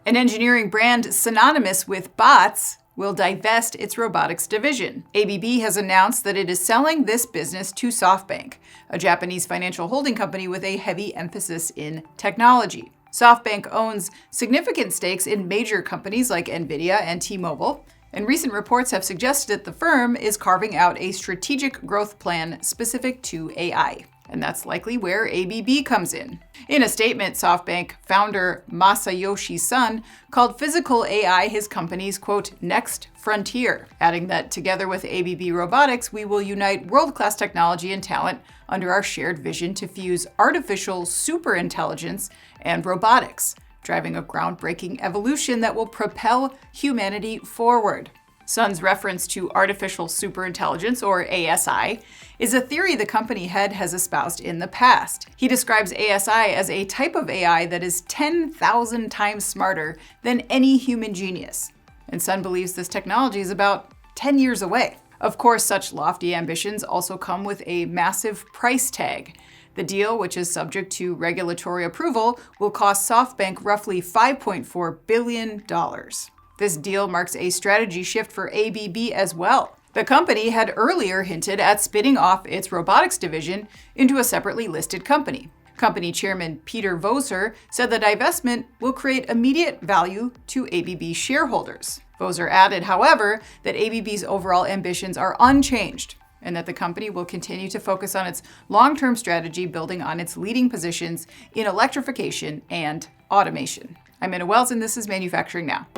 An engineering brand synonymous with bots will divest its robotics division. ABB has announced that it is selling this business to SoftBank, a Japanese financial holding company with a heavy emphasis in technology. SoftBank owns significant stakes in major companies like Nvidia and T-Mobile, and recent reports have suggested that the firm is carving out a strategic growth plan specific to AI. And that's likely where ABB comes in. In a statement, SoftBank founder Masayoshi Son called physical AI his company's, quote, next frontier, adding that together with ABB Robotics, we will unite world-class technology and talent under our shared vision to fuse artificial superintelligence and robotics, driving a groundbreaking evolution that will propel humanity forward. Son's reference to artificial superintelligence, or ASI, is a theory the company head has espoused in the past. He describes ASI as a type of AI that is 10,000 times smarter than any human genius. And Son believes this technology is about 10 years away. Of course, such lofty ambitions also come with a massive price tag. The deal, which is subject to regulatory approval, will cost SoftBank roughly $5.4 billion. This deal marks a strategy shift for ABB as well. The company had earlier hinted at spinning off its robotics division into a separately listed company. Company chairman Peter Voser said the divestment will create immediate value to ABB shareholders. Voser added, however, that ABB's overall ambitions are unchanged and that the company will continue to focus on its long-term strategy building on its leading positions in electrification and automation. I'm Anna Wells, and this is Manufacturing Now.